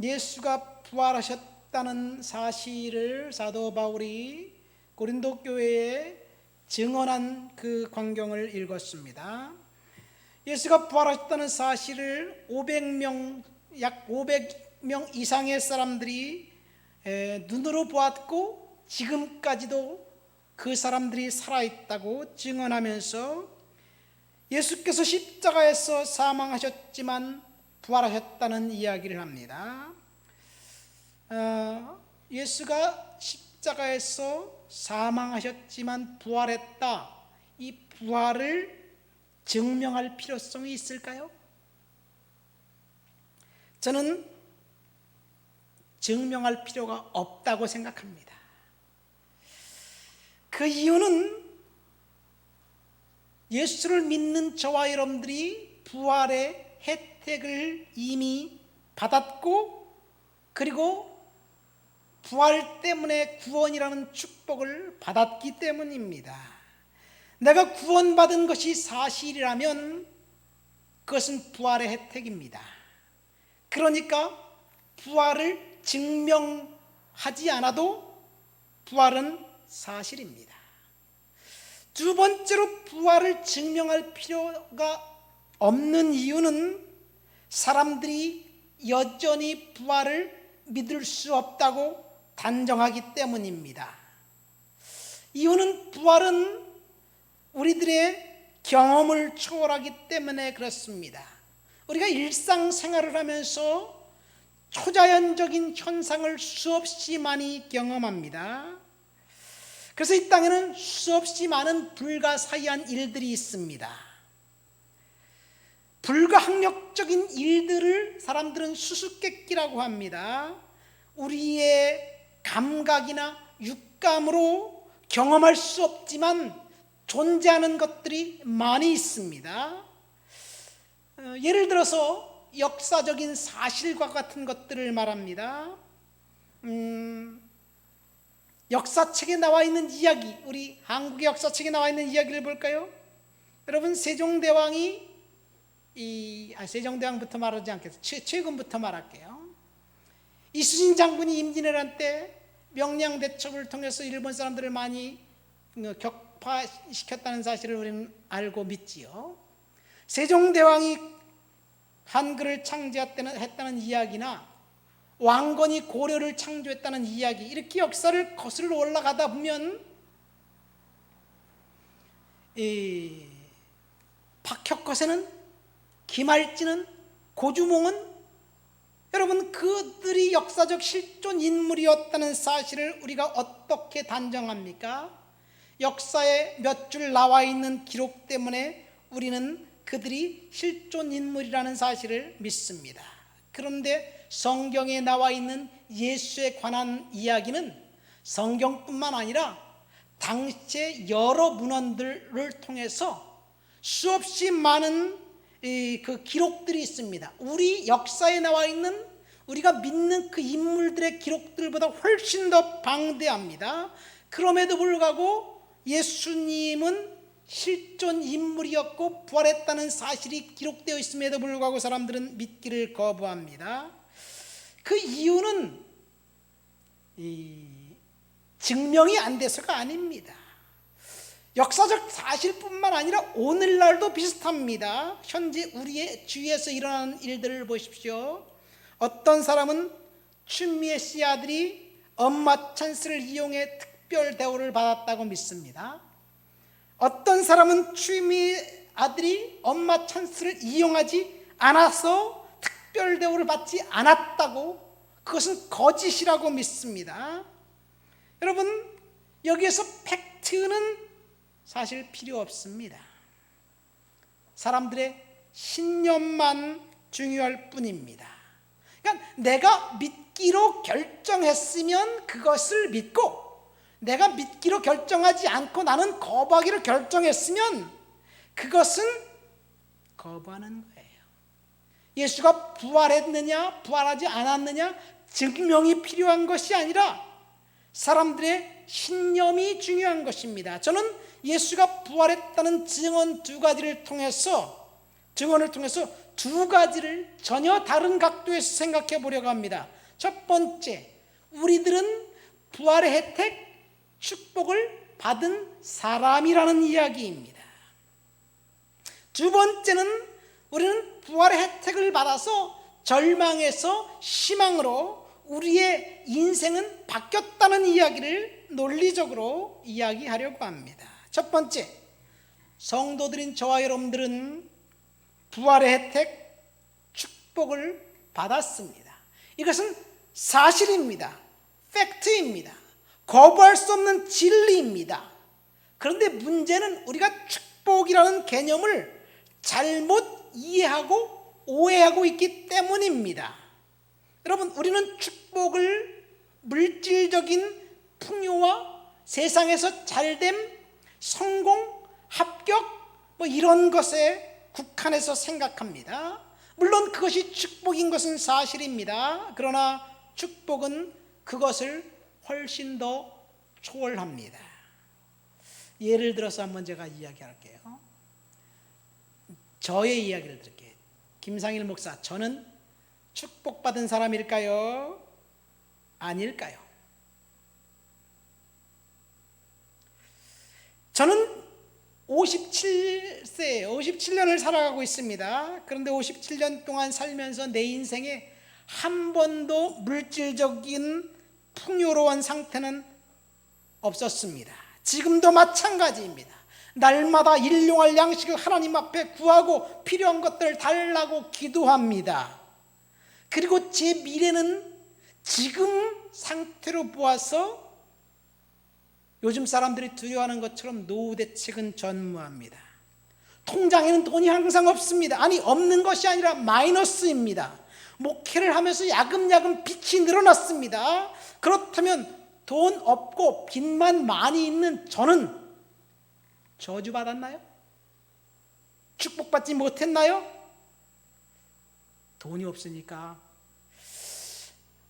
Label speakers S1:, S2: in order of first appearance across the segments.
S1: 예수가 부활하셨다는 사실을 사도 바울이 고린도 교회에 증언한 그 광경을 읽었습니다. 예수가 부활하셨다는 사실을 약 500명 이상의 사람들이 눈으로 보았고 지금까지도 그 사람들이 살아있다고 증언하면서 예수께서 십자가에서 사망하셨지만 부활하셨다는 이야기를 합니다. 예수가 십자가에서 사망하셨지만 부활했다. 이 부활을 증명할 필요성이 있을까요? 저는 증명할 필요가 없다고 생각합니다. 그 이유는 예수를 믿는 저와 여러분들이 부활의 혜택을 이미 받았고, 그리고 부활 때문에 구원이라는 축복을 받았기 때문입니다. 내가 구원받은 것이 사실이라면 그것은 부활의 혜택입니다. 그러니까 부활을 증명하지 않아도 부활은 사실입니다. 두 번째로 부활을 증명할 필요가 없는 이유는 사람들이 여전히 부활을 믿을 수 없다고 단정하기 때문입니다. 이유는 부활은 우리들의 경험을 초월하기 때문에 그렇습니다. 우리가 일상생활을 하면서 초자연적인 현상을 수없이 많이 경험합니다. 그래서 이 땅에는 수없이 많은 불가사의한 일들이 있습니다. 불가항력적인 일들을 사람들은 수수께끼라고 합니다. 우리의 감각이나 육감으로 경험할 수 없지만 존재하는 것들이 많이 있습니다. 예를 들어서 역사적인 사실과 같은 것들을 말합니다. 역사책에 나와 있는 이야기, 우리 한국의 역사책에 나와 있는 이야기를 볼까요? 여러분, 세종대왕이 세종대왕부터 말하지 않겠습니다. 최근부터 말할게요. 이순신 장군이 임진왜란 때 명량대첩을 통해서 일본 사람들을 많이 격파시켰다는 사실을 우리는 알고 믿지요. 세종대왕이 한글을 창제했다는 이야기나 왕건이 고려를 창조했다는 이야기, 이렇게 역사를 거슬러 올라가다 보면 박혁거세는, 김할지는, 고주몽은 여러분 그들이 역사적 실존 인물이었다는 사실을 우리가 어떻게 단정합니까? 역사에 몇 줄 나와 있는 기록 때문에 우리는 그들이 실존 인물이라는 사실을 믿습니다. 그런데 성경에 나와 있는 예수에 관한 이야기는 성경뿐만 아니라 당시의 여러 문헌들을 통해서 수없이 많은 그 기록들이 있습니다. 우리 역사에 나와 있는 우리가 믿는 그 인물들의 기록들보다 훨씬 더 방대합니다. 그럼에도 불구하고 예수님은 실존 인물이었고 부활했다는 사실이 기록되어 있음에도 불구하고 사람들은 믿기를 거부합니다. 그 이유는 증명이 안 돼서가 아닙니다. 역사적 사실뿐만 아니라 오늘날도 비슷합니다. 현재 우리의 주위에서 일어나는 일들을 보십시오. 어떤 사람은 춘미애 씨 아들이 엄마 찬스를 이용해 특별 대우를 받았다고 믿습니다. 어떤 사람은 춘미애 아들이 엄마 찬스를 이용하지 않아서 특별 대우를 받지 않았다고, 그것은 거짓이라고 믿습니다. 여러분, 여기에서 팩트는 사실 필요 없습니다. 사람들의 신념만 중요할 뿐입니다. 그러니까 내가 믿기로 결정했으면 그것을 믿고, 내가 믿기로 결정하지 않고 나는 거부하기로 결정했으면 그것은 거부하는 거예요. 예수가 부활했느냐 부활하지 않았느냐 증명이 필요한 것이 아니라 사람들의 신념이 중요한 것입니다. 저는 예수가 부활했다는 증언 두 가지를 통해서 두 가지를 전혀 다른 각도에서 생각해 보려고 합니다. 첫 번째, 우리들은 부활의 혜택, 축복을 받은 사람이라는 이야기입니다. 두 번째는 우리는 부활의 혜택을 받아서 절망에서 희망으로 우리의 인생은 바뀌었다는 이야기를 논리적으로 이야기하려고 합니다. 첫 번째, 성도들인 저와 여러분들은 부활의 혜택, 축복을 받았습니다. 이것은 사실입니다. 팩트입니다. 거부할 수 없는 진리입니다. 그런데 문제는 우리가 축복이라는 개념을 잘못 이해하고 오해하고 있기 때문입니다. 여러분, 우리는 축복을 물질적인 풍요와 세상에서 잘됨, 성공, 합격 이런 것에 국한해서 생각합니다. 물론 그것이 축복인 것은 사실입니다. 그러나 축복은 그것을 훨씬 더 초월합니다. 예를 들어서 한번 제가 이야기할게요. 저의 이야기를 드릴게요. 김상일 목사, 저는 축복받은 사람일까요? 아닐까요? 저는 57세예요. 57년을 살아가고 있습니다. 그런데 57년 동안 살면서 내 인생에 한 번도 물질적인 풍요로운 상태는 없었습니다. 지금도 마찬가지입니다. 날마다 일용할 양식을 하나님 앞에 구하고 필요한 것들을 달라고 기도합니다. 그리고 제 미래는 지금 상태로 보아서 요즘 사람들이 두려워하는 것처럼 노후 대책은 전무합니다. 통장에는 돈이 항상 없습니다. 아니, 없는 것이 아니라 마이너스입니다. 목회를 하면서 야금야금 빚이 늘어났습니다. 그렇다면 돈 없고 빚만 많이 있는 저는 저주받았나요? 축복받지 못했나요? 돈이 없으니까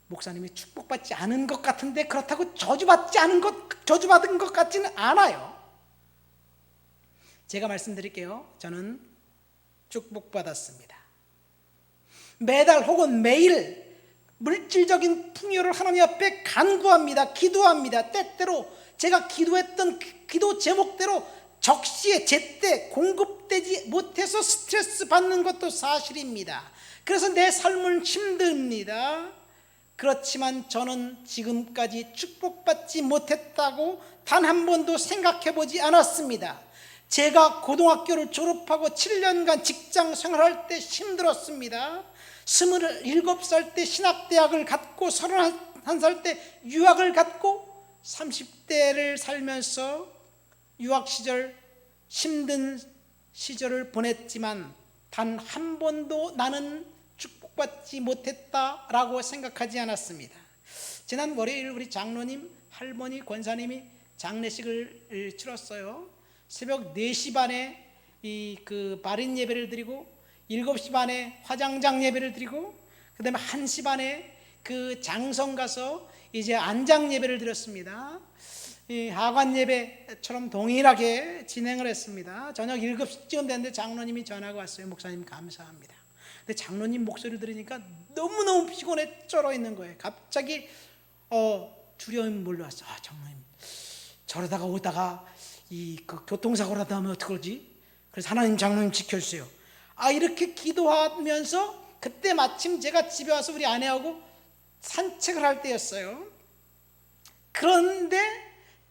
S1: 목사님이 축복받지 않은 것 같은데 그렇다고 저주받은 것 같지는 않아요. 제가 말씀드릴게요. 저는 축복받았습니다. 매달 혹은 매일 물질적인 풍요를 하나님 앞에 간구합니다. 기도합니다. 때때로 제가 기도했던 기도 제목대로 적시에 제때 공급되지 못해서 스트레스 받는 것도 사실입니다. 그래서 내 삶은 힘듭니다. 그렇지만 저는 지금까지 축복받지 못했다고 단 한 번도 생각해 보지 않았습니다. 제가 고등학교를 졸업하고 7년간 직장 생활할 때 힘들었습니다. 27살 때 신학대학을 갔고 31살 때 유학을 갔고 30대를 살면서 유학 시절 힘든 시절을 보냈지만 단 한 번도 나는 축복받지 못했다라고 생각하지 않았습니다. 지난 월요일 우리 장로님, 할머니, 권사님이 장례식을 치렀어요. 새벽 4시 반에 발인 예배를 드리고 7시 반에 화장장 예배를 드리고 그 다음에 1시 반에 그 장성 가서 이제 안장 예배를 드렸습니다. 하관 예배처럼 동일하게 진행을 했습니다. 저녁 7시쯤 됐는데 장로님이 전화가 왔어요. 목사님 감사합니다. 근데 장로님 목소리를 들으니까 너무너무 피곤해 쩔어 있는 거예요. 갑자기 두려움이 몰려왔어요. 장로님, 저러다가 오다가 그 교통사고라도 하면 어떡하지? 그래서 하나님, 장로님 지켜주세요. 이렇게 기도하면서 그때 마침 제가 집에 와서 우리 아내하고 산책을 할 때였어요. 그런데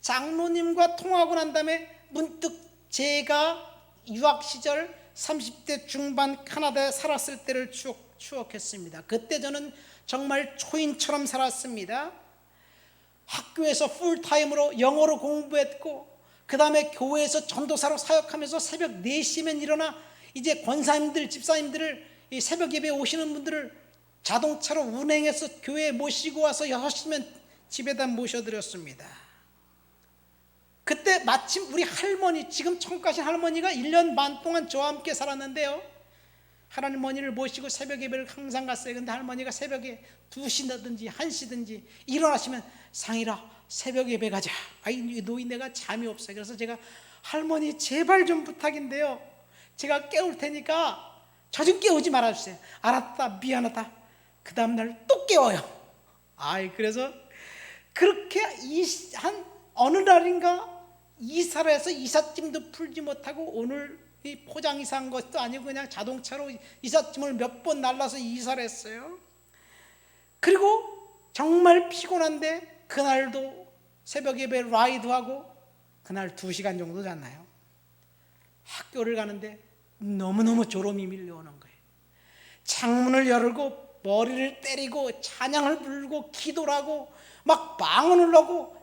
S1: 장로님과 통화하고 난 다음에 문득 제가 유학 시절 30대 중반 캐나다에 살았을 때를 추억했습니다. 그때 저는 정말 초인처럼 살았습니다. 학교에서 풀타임으로 영어로 공부했고 그 다음에 교회에서 전도사로 사역하면서 새벽 4시면 일어나 이제 권사님들, 집사님들을 이 새벽 예배에 오시는 분들을 자동차로 운행해서 교회에 모시고 와서 6시면 집에다 모셔드렸습니다. 그때 마침 우리 할머니, 지금 청가신 할머니가 1년 반 동안 저와 함께 살았는데요, 할머니를 모시고 새벽 예배를 항상 갔어요. 근데 할머니가 새벽에 2시든지 1시든지 일어나시면 상일아 새벽 예배 가자. 노인네가 잠이 없어요. 그래서 제가 할머니 제발 좀 부탁인데요, 제가 깨울 테니까 저 좀 깨우지 말아주세요. 알았다, 미안하다. 그 다음날 또 깨워요. 그래서 그렇게 한 어느 날인가 이사를 해서 이삿짐도 풀지 못하고, 오늘 이 포장 이사한 것도 아니고 그냥 자동차로 이삿짐을 몇 번 날라서 이사를 했어요. 그리고 정말 피곤한데 그날도 새벽 예배 라이드하고 그날 2시간 정도 잤나요? 학교를 가는데 너무너무 졸음이 밀려오는 거예요. 창문을 열고 머리를 때리고 찬양을 부르고 기도를 하고 막 방언을 하고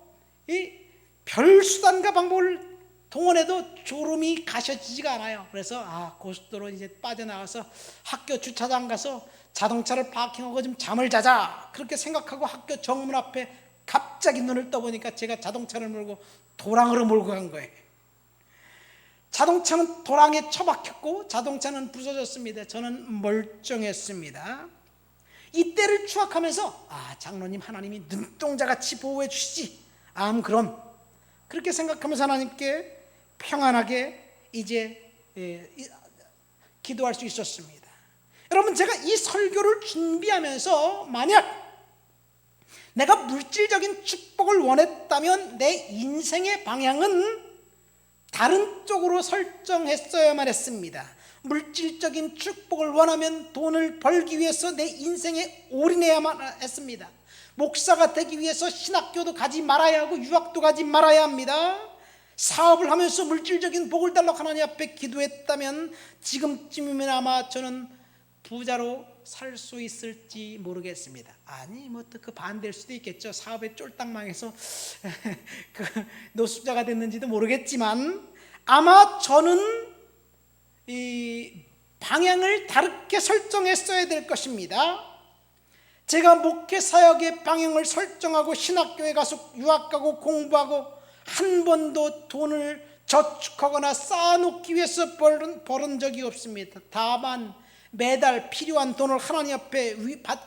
S1: 별 수단과 방법을 동원해도 졸음이 가셔지지가 않아요. 그래서 고속도로 이제 빠져나가서 학교 주차장 가서 자동차를 파킹하고 좀 잠을 자자, 그렇게 생각하고 학교 정문 앞에 갑자기 눈을 떠보니까 제가 자동차를 몰고 도랑으로 몰고 간 거예요. 자동차는 도랑에 처박혔고 자동차는 부서졌습니다. 저는 멀쩡했습니다. 이때를 추억하면서 장로님, 하나님이 눈동자같이 보호해 주시지. 그럼 그렇게 생각하면서 하나님께 평안하게 이제 기도할 수 있었습니다. 여러분, 제가 이 설교를 준비하면서 만약 내가 물질적인 축복을 원했다면 내 인생의 방향은 다른 쪽으로 설정했어야만 했습니다. 물질적인 축복을 원하면 돈을 벌기 위해서 내 인생에 올인해야만 했습니다. 목사가 되기 위해서 신학교도 가지 말아야 하고 유학도 가지 말아야 합니다. 사업을 하면서 물질적인 복을 달라고 하나님 앞에 기도했다면 지금쯤이면 아마 저는 부자로 살 수 있을지 모르겠습니다. 그 반대일 수도 있겠죠. 사업에 쫄딱 망해서 노숙자가 됐는지도 모르겠지만, 아마 저는 이 방향을 다르게 설정했어야 될 것입니다. 제가 목회 사역의 방향을 설정하고 신학교에 가서 유학가고 공부하고 한 번도 돈을 저축하거나 쌓아놓기 위해서 벌은 적이 없습니다. 다만 매달 필요한 돈을 하나님 앞에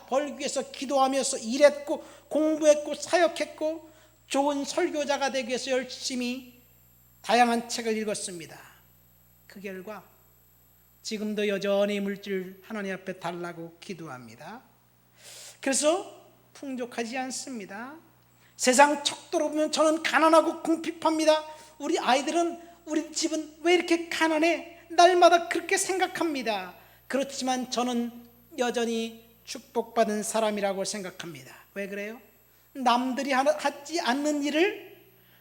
S1: 벌기 위해서 기도하면서 일했고 공부했고 사역했고 좋은 설교자가 되기 위해서 열심히 다양한 책을 읽었습니다. 그 결과 지금도 여전히 물질 하나님 앞에 달라고 기도합니다. 그래서 풍족하지 않습니다. 세상 척도로 보면 저는 가난하고 궁핍합니다. 우리 아이들은, 우리 집은 왜 이렇게 가난해? 날마다 그렇게 생각합니다. 그렇지만 저는 여전히 축복받은 사람이라고 생각합니다. 왜 그래요? 남들이 하지 않는 일을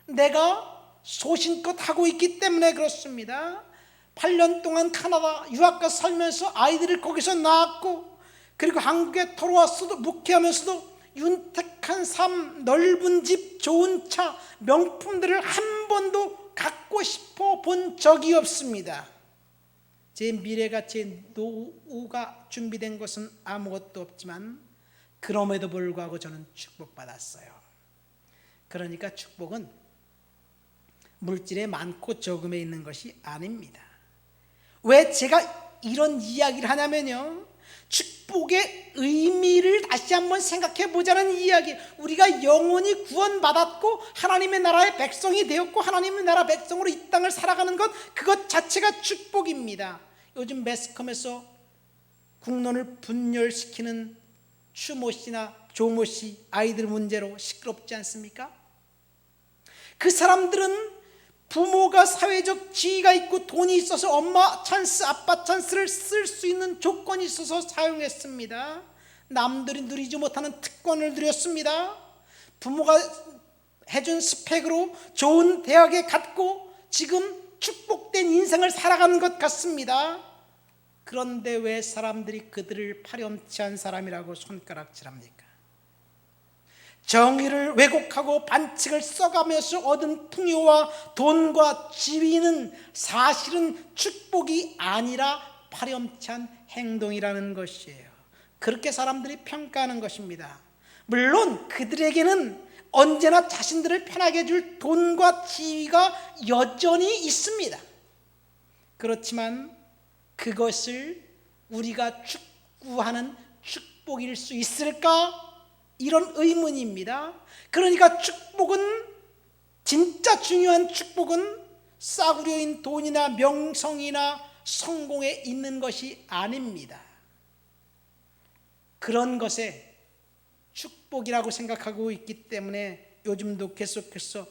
S1: 내가 소신껏 하고 있기 때문에 그렇습니다. 8년 동안 카나다 유학가 살면서 아이들을 거기서 낳았고, 그리고 한국에 돌아왔어도 목회하면서도 윤택한 삶, 넓은 집, 좋은 차, 명품들을 한 번도 갖고 싶어 본 적이 없습니다. 제 미래가, 제 노후가 준비된 것은 아무것도 없지만 그럼에도 불구하고 저는 축복받았어요. 그러니까 축복은 물질에 많고 적음에 있는 것이 아닙니다. 왜 제가 이런 이야기를 하냐면요, 축복의 의미를 다시 한번 생각해 보자는 이야기. 우리가 영원히 구원받았고 하나님의 나라의 백성이 되었고 하나님의 나라 백성으로 이 땅을 살아가는 것, 그것 자체가 축복입니다. 요즘 매스컴에서 국론을 분열시키는 추모 씨나 조모 씨 아이들 문제로 시끄럽지 않습니까? 그 사람들은 부모가 사회적 지위가 있고 돈이 있어서 엄마 찬스, 아빠 찬스를 쓸 수 있는 조건이 있어서 사용했습니다. 남들이 누리지 못하는 특권을 누렸습니다. 부모가 해준 스펙으로 좋은 대학에 갔고 지금 축복된 인생을 살아가는 것 같습니다. 그런데 왜 사람들이 그들을 파렴치한 사람이라고 손가락질합니까? 정의를 왜곡하고 반칙을 써가면서 얻은 풍요와 돈과 지위는 사실은 축복이 아니라 파렴치한 행동이라는 것이에요. 그렇게 사람들이 평가하는 것입니다. 물론 그들에게는 언제나 자신들을 편하게 해줄 돈과 지위가 여전히 있습니다. 그렇지만 그것을 우리가 추구하는 축복일 수 있을까? 이런 의문입니다. 그러니까 축복은, 진짜 중요한 축복은 싸구려인 돈이나 명성이나 성공에 있는 것이 아닙니다. 그런 것에 축복이라고 생각하고 있기 때문에 요즘도 계속해서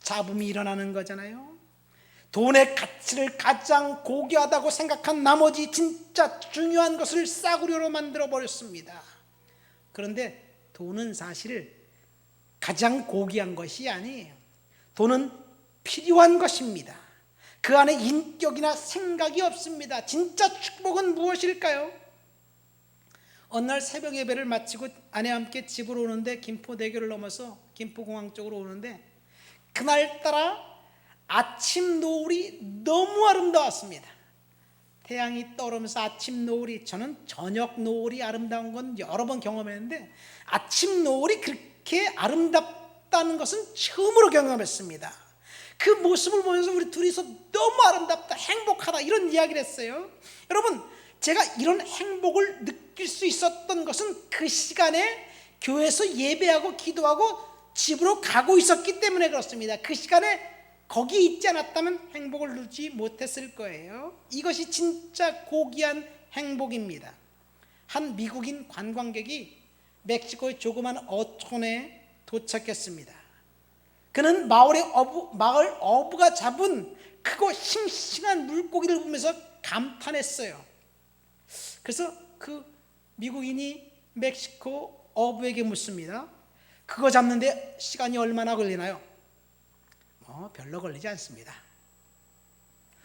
S1: 잡음이 일어나는 거잖아요. 돈의 가치를 가장 고귀하다고 생각한 나머지 진짜 중요한 것을 싸구려로 만들어 버렸습니다. 그런데 돈은 사실 가장 고귀한 것이 아니에요. 돈은 필요한 것입니다. 그 안에 인격이나 생각이 없습니다. 진짜 축복은 무엇일까요? 어느 날 새벽 예배를 마치고 아내와 함께 집으로 오는데, 김포대교를 넘어서 김포공항 쪽으로 오는데, 그날따라 아침 노을이 너무 아름다웠습니다. 태양이 떠오르면서 아침 노을이, 저는 저녁 노을이 아름다운 건 여러 번 경험했는데 아침 노을이 그렇게 아름답다는 것은 처음으로 경험했습니다. 그 모습을 보면서 우리 둘이서 너무 아름답다, 행복하다, 이런 이야기를 했어요. 여러분, 제가 이런 행복을 느낄 수 있었던 것은 그 시간에 교회에서 예배하고 기도하고 집으로 가고 있었기 때문에 그렇습니다. 그 시간에 거기 있지 않았다면 행복을 누리지 못했을 거예요. 이것이 진짜 고귀한 행복입니다. 한 미국인 관광객이 멕시코의 조그만 어촌에 도착했습니다. 그는 마을 어부가 잡은 크고 싱싱한 물고기를 보면서 감탄했어요. 그래서 그 미국인이 멕시코 어부에게 묻습니다. 그거 잡는데 시간이 얼마나 걸리나요? 별로 걸리지 않습니다.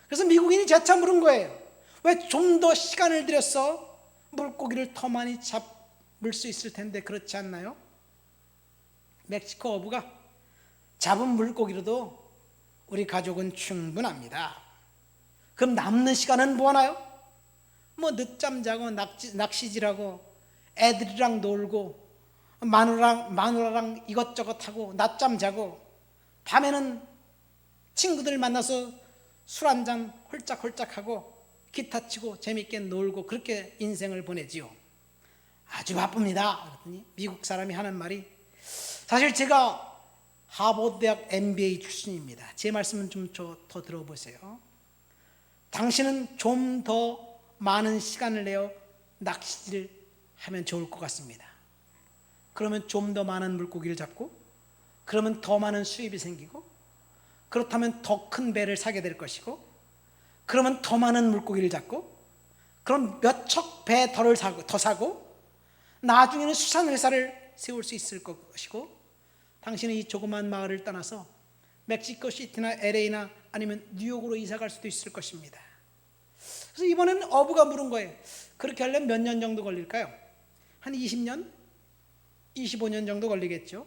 S1: 그래서 미국인이 재차 물은 거예요. 왜 좀 더 시간을 들여서 물고기를 더 많이 잡을 수 있을 텐데 그렇지 않나요? 멕시코 어부가 잡은 물고기로도 우리 가족은 충분합니다. 그럼 남는 시간은 뭐 하나요? 늦잠 자고 낚시질하고 애들이랑 놀고 마누라랑 이것저것 하고 낮잠 자고, 밤에는 친구들 만나서 술 한잔 홀짝홀짝하고 기타 치고 재밌게 놀고, 그렇게 인생을 보내지요. 아주 바쁩니다. 그랬더니 미국 사람이 하는 말이, 사실 제가 하버드 대학 MBA 출신입니다. 제 말씀은 좀 더 들어보세요. 당신은 좀 더 많은 시간을 내어 낚시질을 하면 좋을 것 같습니다. 그러면 좀 더 많은 물고기를 잡고, 그러면 더 많은 수입이 생기고, 그렇다면 더 큰 배를 사게 될 것이고, 그러면 더 많은 물고기를 잡고, 그럼 몇 척 배 더 사고, 나중에는 수산회사를 세울 수 있을 것이고, 당신은 이 조그만 마을을 떠나서 멕시코 시티나 LA나 아니면 뉴욕으로 이사 갈 수도 있을 것입니다. 그래서 이번에는 어부가 물은 거예요. 그렇게 하려면 몇 년 정도 걸릴까요? 한 20년? 25년 정도 걸리겠죠.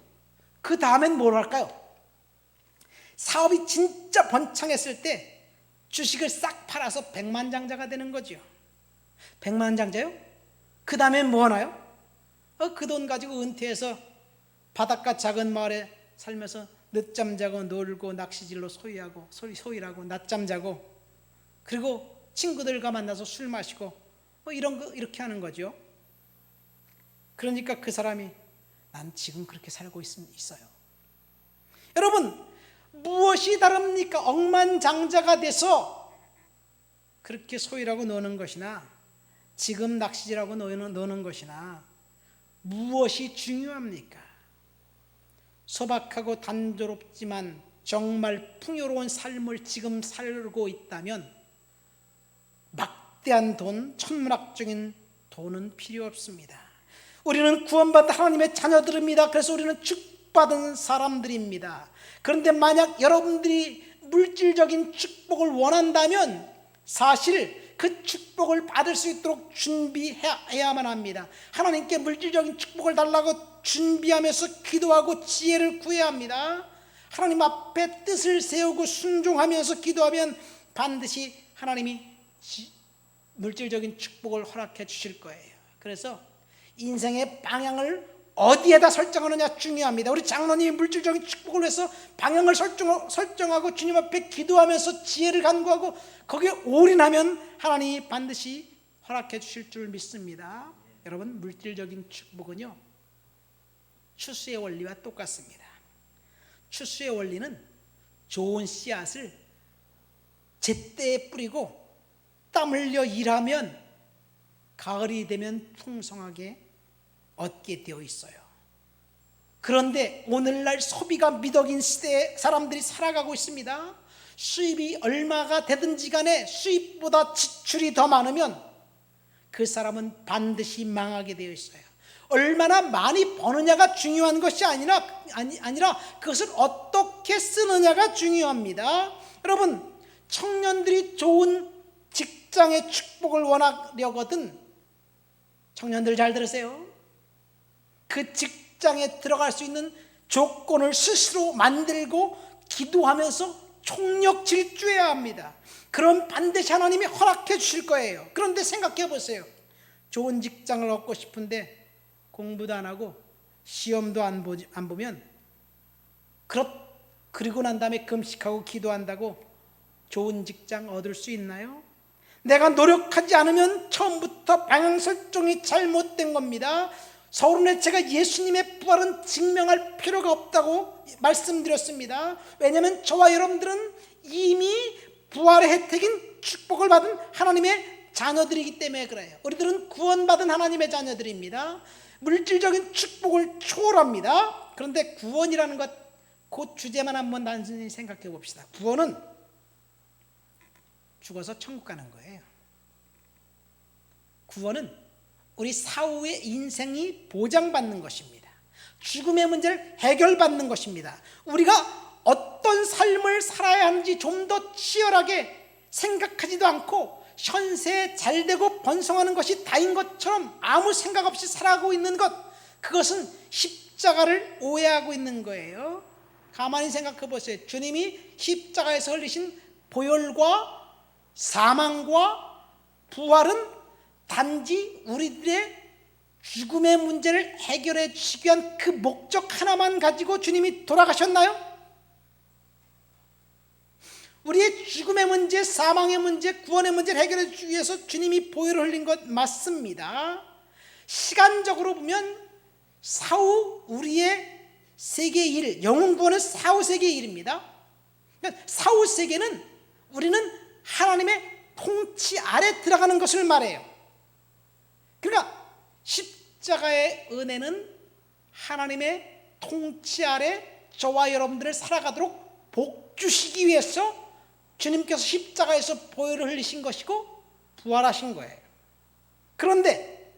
S1: 그 다음엔 뭘 할까요? 사업이 진짜 번창했을 때 주식을 싹 팔아서 백만장자가 되는 거죠. 백만장자요? 그 다음엔 뭐 하나요? 그 돈 가지고 은퇴해서 바닷가 작은 마을에 살면서 늦잠 자고 놀고 낚시질로 소일하고 낮잠 자고, 그리고 친구들과 만나서 술 마시고 이런 거 이렇게 하는 거죠. 그러니까 그 사람이, 난 지금 그렇게 살고 있어요. 여러분, 무엇이 다릅니까? 억만장자가 돼서 그렇게 소일하고 노는 것이나 지금 낚시질하고 노는 것이나 무엇이 중요합니까? 소박하고 단조롭지만 정말 풍요로운 삶을 지금 살고 있다면 막대한 돈, 천문학적인 돈은 필요 없습니다. 우리는 구원받은 하나님의 자녀들입니다. 그래서 우리는 축복받은 사람들입니다. 그런데 만약 여러분들이 물질적인 축복을 원한다면 사실 그 축복을 받을 수 있도록 준비해야만 합니다. 하나님께 물질적인 축복을 달라고 준비하면서 기도하고 지혜를 구해야 합니다. 하나님 앞에 뜻을 세우고 순종하면서 기도하면 반드시 하나님이 물질적인 축복을 허락해 주실 거예요. 그래서 인생의 방향을 어디에다 설정하느냐 중요합니다. 우리 장로님이 물질적인 축복을 위해서 방향을 설정하고 주님 앞에 기도하면서 지혜를 간구하고 거기에 올인하면 하나님이 반드시 허락해 주실 줄 믿습니다. 여러분, 물질적인 축복은요, 추수의 원리와 똑같습니다. 추수의 원리는 좋은 씨앗을 제때에 뿌리고 땀 흘려 일하면 가을이 되면 풍성하게 얻게 되어 있어요. 그런데 오늘날 소비가 미덕인 시대에 사람들이 살아가고 있습니다. 수입이 얼마가 되든지 간에 수입보다 지출이 더 많으면 그 사람은 반드시 망하게 되어 있어요. 얼마나 많이 버느냐가 중요한 것이 아니라 그것을 어떻게 쓰느냐가 중요합니다. 여러분, 청년들이 좋은 직장의 축복을 원하려거든, 청년들 잘 들으세요. 그 직장에 들어갈 수 있는 조건을 스스로 만들고 기도하면서 총력 질주해야 합니다. 그럼 반드시 하나님이 허락해 주실 거예요. 그런데 생각해 보세요. 좋은 직장을 얻고 싶은데 공부도 안 하고 시험도 안 보면 그리고 난 다음에 금식하고 기도한다고 좋은 직장 얻을 수 있나요? 내가 노력하지 않으면 처음부터 방향 설정이 잘못된 겁니다. 서론에 제가 예수님의 부활은 증명할 필요가 없다고 말씀드렸습니다. 왜냐하면 저와 여러분들은 이미 부활의 혜택인 축복을 받은 하나님의 자녀들이기 때문에 그래요. 우리들은 구원받은 하나님의 자녀들입니다. 물질적인 축복을 초월합니다. 그런데 구원이라는 것, 그 주제만 한번 단순히 생각해 봅시다. 구원은 죽어서 천국 가는 거예요. 구원은 우리 사후의 인생이 보장받는 것입니다. 죽음의 문제를 해결받는 것입니다. 우리가 어떤 삶을 살아야 하는지 좀 더 치열하게 생각하지도 않고 현세에 잘되고 번성하는 것이 다인 것처럼 아무 생각 없이 살아가고 있는 것, 그것은 십자가를 오해하고 있는 거예요. 가만히 생각해 보세요. 주님이 십자가에서 흘리신 보혈과 사망과 부활은 단지 우리들의 죽음의 문제를 해결해 주시기 위한 그 목적 하나만 가지고 주님이 돌아가셨나요? 우리의 죽음의 문제, 사망의 문제, 구원의 문제를 해결해 주기 위해서 주님이 보혈을 흘린 것 맞습니다. 시간적으로 보면 사후 우리의 세계의 일, 영혼 구원은 사후 세계의 일입니다. 그러니까 사후 세계는 우리는 하나님의 통치 아래 들어가는 것을 말해요. 그러니까 십자가의 은혜는 하나님의 통치 아래 저와 여러분들을 살아가도록 복주시기 위해서 주님께서 십자가에서 보혈을 흘리신 것이고 부활하신 거예요. 그런데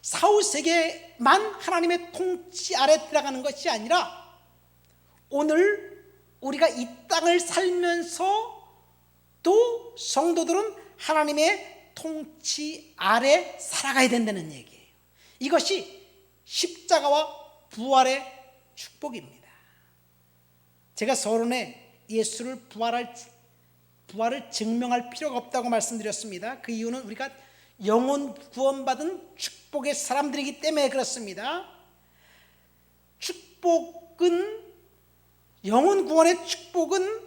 S1: 사후 세계만 하나님의 통치 아래 들어가는 것이 아니라 오늘 우리가 이 땅을 살면서 또 성도들은 하나님의 통치 아래 살아가야 된다는 얘기예요. 이것이 십자가와 부활의 축복입니다. 제가 서론에 예수를 부활을 증명할 필요가 없다고 말씀드렸습니다. 그 이유는 우리가 영혼 구원받은 축복의 사람들이기 때문에 그렇습니다. 축복은, 영혼 구원의 축복은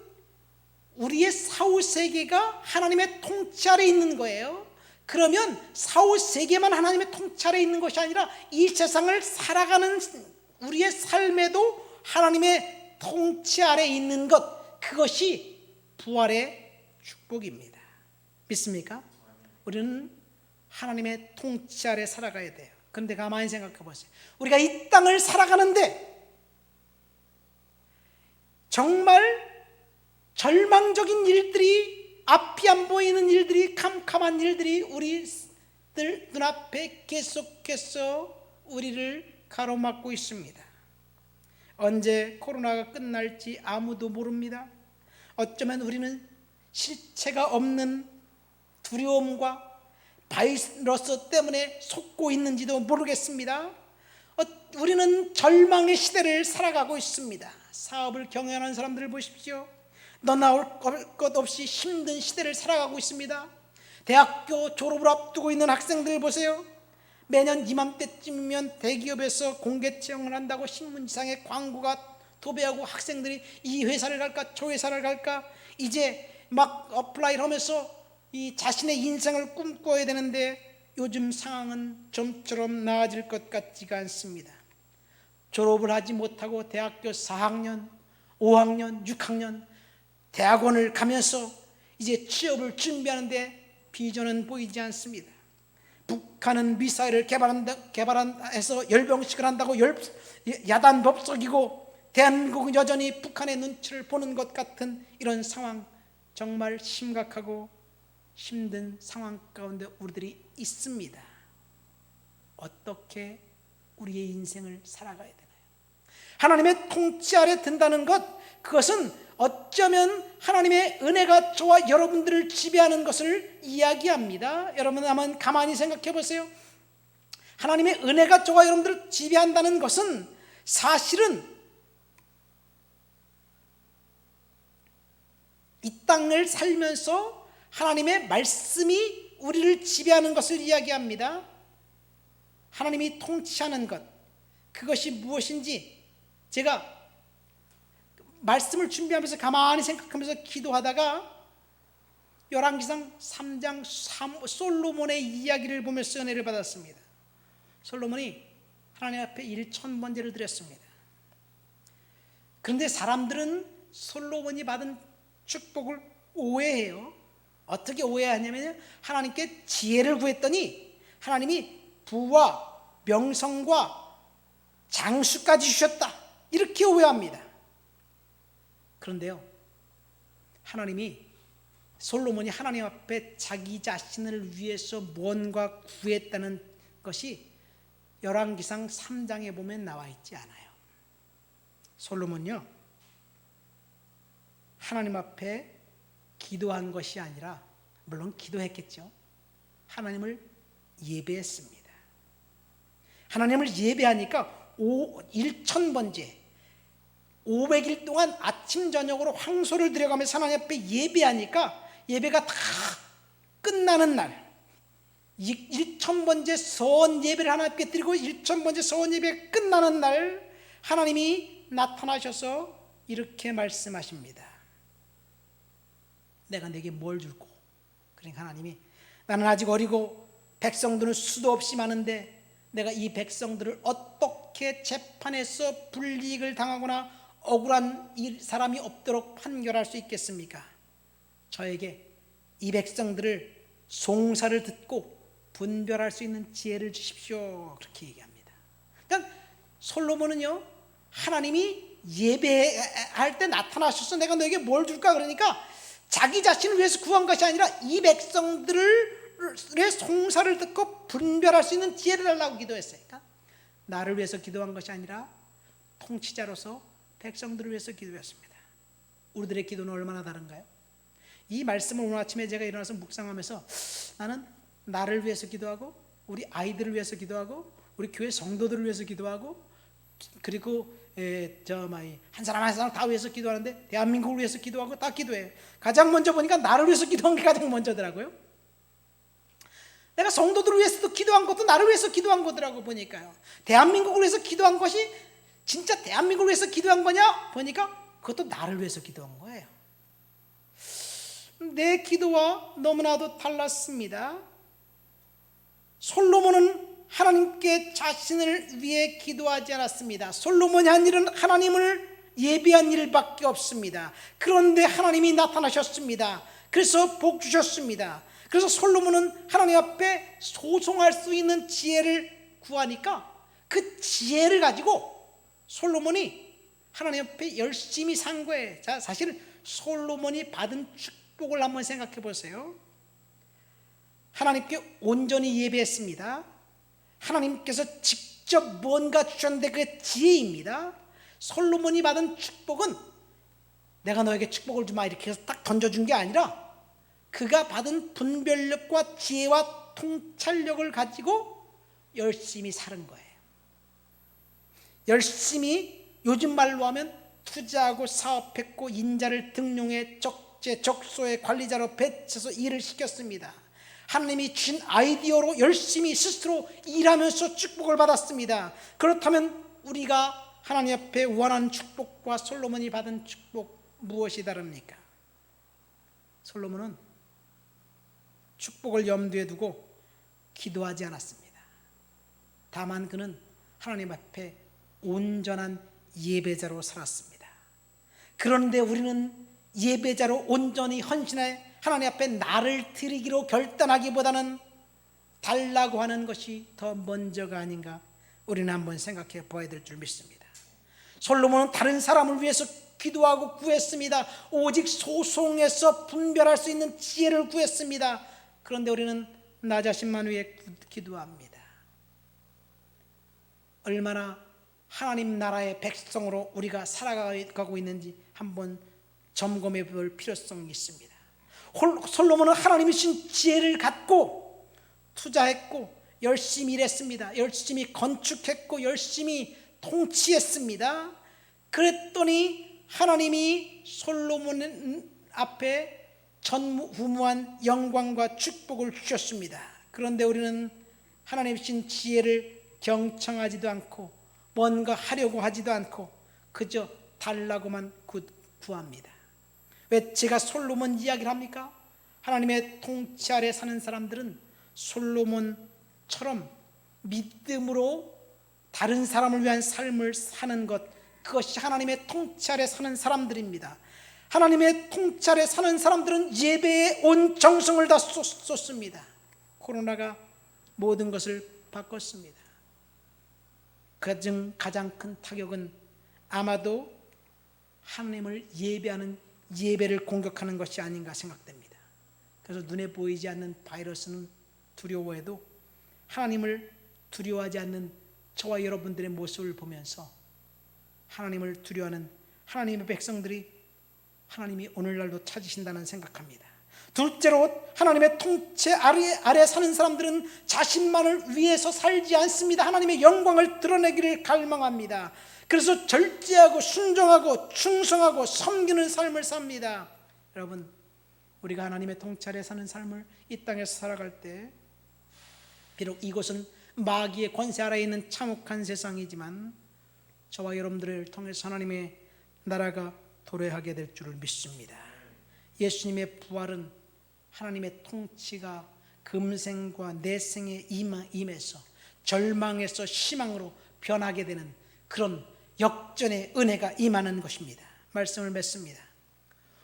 S1: 우리의 사후 세계가 하나님의 통치 아래 있는 거예요. 그러면 사후 세계만 하나님의 통치 아래 있는 것이 아니라 이 세상을 살아가는 우리의 삶에도 하나님의 통치 아래 있는 것, 그것이 부활의 축복입니다. 믿습니까? 우리는 하나님의 통치 아래 살아가야 돼요. 그런데 가만히 생각해 보세요. 우리가 이 땅을 살아가는데 정말 절망적인 일들이, 앞이 안 보이는 일들이, 캄캄한 일들이 우리들 눈앞에 계속해서 우리를 가로막고 있습니다. 언제 코로나가 끝날지 아무도 모릅니다. 어쩌면 우리는 실체가 없는 두려움과 바이러스 때문에 속고 있는지도 모르겠습니다. 우리는 절망의 시대를 살아가고 있습니다. 사업을 경영하는 사람들을 보십시오. 너 나올 것 없이 힘든 시대를 살아가고 있습니다. 대학교 졸업을 앞두고 있는 학생들 보세요. 매년 이맘때쯤이면 대기업에서 공개 채용을 한다고 신문지상에 광고가 도배하고 학생들이 이 회사를 갈까 저 회사를 갈까 이제 막 어플라이를 하면서 이 자신의 인생을 꿈꿔야 되는데 요즘 상황은 좀처럼 나아질 것 같지가 않습니다. 졸업을 하지 못하고 대학교 4학년, 5학년, 6학년 대학원을 가면서 이제 취업을 준비하는데 비전은 보이지 않습니다. 북한은 미사일을 개발해서 열병식을 한다고 야단법석이고, 대한민국은 여전히 북한의 눈치를 보는 것 같은 이런 상황, 정말 심각하고 힘든 상황 가운데 우리들이 있습니다. 어떻게 우리의 인생을 살아가야 되나요? 하나님의 통치 아래 든다는 것, 그것은 어쩌면 하나님의 은혜가 저와 여러분들을 지배하는 것을 이야기합니다. 여러분 한번 가만히 생각해 보세요. 하나님의 은혜가 저와 여러분들을 지배한다는 것은 사실은 이 땅을 살면서 하나님의 말씀이 우리를 지배하는 것을 이야기합니다. 하나님이 통치하는 것, 그것이 무엇인지 제가 말씀을 준비하면서 가만히 생각하면서 기도하다가 열왕기상 3장 솔로몬의 이야기를 보면서 은혜를 받았습니다. 솔로몬이 하나님 앞에 1000번제를 드렸습니다. 그런데 사람들은 솔로몬이 받은 축복을 오해해요. 어떻게 오해하냐면요, 하나님께 지혜를 구했더니 하나님이 부와 명성과 장수까지 주셨다, 이렇게 오해합니다. 그런데요, 솔로몬이 하나님 앞에 자기 자신을 위해서 뭔가 구했다는 것이 열왕기상 3장에 보면 나와 있지 않아요. 솔로몬요, 하나님 앞에 기도한 것이 아니라, 물론 기도했겠죠, 하나님을 예배했습니다. 하나님을 예배하니까 1000번째 500일 동안 아침 저녁으로 황소를 들여가면서 하나님 앞에 예배하니까, 예배가 다 끝나는 날 1000번째 서원 예배를 하나님께 드리고 1000번째 서원 예배가 끝나는 날 하나님이 나타나셔서 이렇게 말씀하십니다. 내가 내게 뭘 줄꼬? 그러니까 하나님이, 나는 아직 어리고 백성들은 수도 없이 많은데 내가 이 백성들을 어떻게 재판에서 불이익을 당하거나 억울한 사람이 없도록 판결할 수 있겠습니까? 저에게 이 백성들을 송사를 듣고 분별할 수 있는 지혜를 주십시오, 그렇게 얘기합니다. 그러니까 솔로몬은요, 하나님이 예배할 때 나타나셔서 내가 너에게 뭘 줄까 그러니까 자기 자신을 위해서 구한 것이 아니라 이 백성들의 송사를 듣고 분별할 수 있는 지혜를 달라고 기도했어요. 그러니까 나를 위해서 기도한 것이 아니라 통치자로서 백성들을 위해서 기도했습니다. 우리들의 기도는 얼마나 다른가요? 이 말씀을 오늘 아침에 제가 일어나서 묵상하면서 나는 나를 위해서 기도하고, 우리 아이들을 위해서 기도하고, 우리 교회 성도들을 위해서 기도하고, 그리고 한 사람 한 사람 다 위해서 기도하는데 대한민국을 위해서 기도하고 다 기도해요. 가장 먼저 보니까 나를 위해서 기도한 게 가장 먼저더라고요. 내가 성도들을 위해서도 기도한 것도 나를 위해서 기도한 거더라고 보니까요. 대한민국을 위해서 기도한 것이 진짜 대한민국을 위해서 기도한 거냐 보니까 그것도 나를 위해서 기도한 거예요. 내 기도와 너무나도 달랐습니다. 솔로몬은 하나님께 자신을 위해 기도하지 않았습니다. 솔로몬이 한 일은 하나님을 예배한 일밖에 없습니다. 그런데 하나님이 나타나셨습니다. 그래서 복 주셨습니다. 그래서 솔로몬은 하나님 앞에 소송할 수 있는 지혜를 구하니까 그 지혜를 가지고 솔로몬이 하나님 앞에 열심히 산 거예요. 자, 사실 솔로몬이 받은 축복을 한번 생각해 보세요. 하나님께 온전히 예배했습니다. 하나님께서 직접 뭔가 주셨는데 그게 지혜입니다. 솔로몬이 받은 축복은 내가 너에게 축복을 주마 이렇게 해서 딱 던져준 게 아니라 그가 받은 분별력과 지혜와 통찰력을 가지고 열심히 사는 거예요. 열심히, 요즘 말로 하면 투자하고 사업했고 인자를 등용해 적재 적소의 관리자로 배치해서 일을 시켰습니다. 하나님이 주신 아이디어로 열심히 스스로 일하면서 축복을 받았습니다. 그렇다면 우리가 하나님 앞에 원하는 축복과 솔로몬이 받은 축복 무엇이 다릅니까? 솔로몬은 축복을 염두에 두고 기도하지 않았습니다. 다만 그는 하나님 앞에 온전한 예배자로 살았습니다. 그런데 우리는 예배자로 온전히 헌신해 하나님 앞에 나를 드리기로 결단하기보다는 달라고 하는 것이 더 먼저가 아닌가 우리는 한번 생각해 봐야 될 줄 믿습니다. 솔로몬은 다른 사람을 위해서 기도하고 구했습니다. 오직 소송에서 분별할 수 있는 지혜를 구했습니다. 그런데 우리는 나 자신만 위해 기도합니다. 얼마나 하나님 나라의 백성으로 우리가 살아가고 있는지 한번 점검해 볼 필요성이 있습니다. 솔로몬은 하나님이 주신 지혜를 갖고 투자했고 열심히 일했습니다. 열심히 건축했고 열심히 통치했습니다. 그랬더니 하나님이 솔로몬 앞에 전무후무한 영광과 축복을 주셨습니다. 그런데 우리는 하나님이 주신 지혜를 경청하지도 않고 뭔가 하려고 하지도 않고 그저 달라고만 구합니다. 왜 제가 솔로몬 이야기를 합니까? 하나님의 통치 아래 사는 사람들은 솔로몬처럼 믿음으로 다른 사람을 위한 삶을 사는 것, 그것이 하나님의 통치 아래 사는 사람들입니다. 하나님의 통치 아래 사는 사람들은 예배에 온 정성을 다 쏟습니다. 코로나가 모든 것을 바꿨습니다. 가장 큰 타격은 아마도 하나님을 예배하는 예배를 공격하는 것이 아닌가 생각됩니다. 그래서 눈에 보이지 않는 바이러스는 두려워해도 하나님을 두려워하지 않는 저와 여러분들의 모습을 보면서 하나님을 두려워하는 하나님의 백성들이 하나님이 오늘날도 찾으신다는 생각합니다. 둘째로 하나님의 통치 아래 사는 사람들은 자신만을 위해서 살지 않습니다. 하나님의 영광을 드러내기를 갈망합니다. 그래서 절제하고 순종하고 충성하고 섬기는 삶을 삽니다. 여러분, 우리가 하나님의 통치 아래 사는 삶을 이 땅에서 살아갈 때 비록 이곳은 마귀의 권세 아래에 있는 참혹한 세상이지만 저와 여러분들을 통해서 하나님의 나라가 도래하게 될 줄을 믿습니다. 예수님의 부활은 하나님의 통치가 금생과 내생에 임해서 절망에서 희망으로 변하게 되는 그런 역전의 은혜가 임하는 것입니다. 말씀을 맺습니다.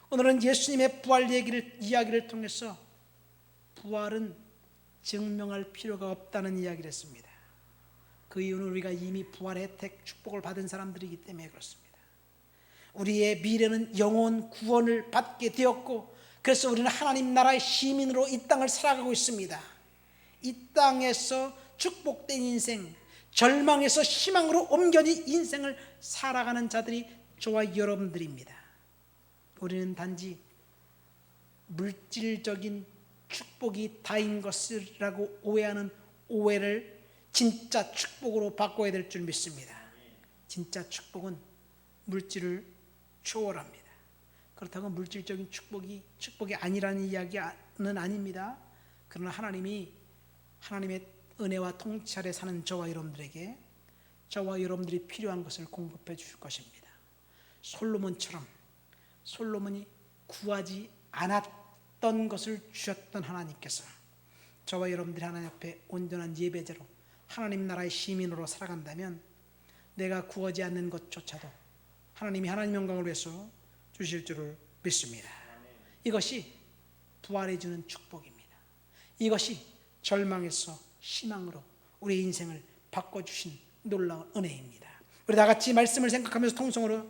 S1: 오늘은 예수님의 부활 이야기를 통해서 부활은 증명할 필요가 없다는 이야기를 했습니다. 그 이유는 우리가 이미 부활의 혜택, 축복을 받은 사람들이기 때문에 그렇습니다. 우리의 미래는 영혼 구원을 받게 되었고 그래서 우리는 하나님 나라의 시민으로 이 땅을 살아가고 있습니다. 이 땅에서 축복된 인생, 절망에서 희망으로 옮겨진 인생을 살아가는 자들이 저와 여러분들입니다. 우리는 단지 물질적인 축복이 다인 것이라고 오해하는 오해를 진짜 축복으로 바꿔야 될 줄 믿습니다. 진짜 축복은 물질을 초월합니다. 그렇다고 물질적인 축복이 아니라는 이야기는 아닙니다. 그러나 하나님의 은혜와 통치 아래 사는 저와 여러분들에게 저와 여러분들이 필요한 것을 공급해 주실 것입니다. 솔로몬이 구하지 않았던 것을 주셨던 하나님께서 저와 여러분들이 하나님 앞에 온전한 예배자로 하나님 나라의 시민으로 살아간다면 내가 구하지 않는 것조차도 하나님이 하나님 영광을 위해서 주실 줄을 믿습니다. 이것이 부활해 주는 축복입니다. 이것이 절망에서 희망으로 우리의 인생을 바꿔주신 놀라운 은혜입니다. 우리 다 같이 말씀을 생각하면서 통성으로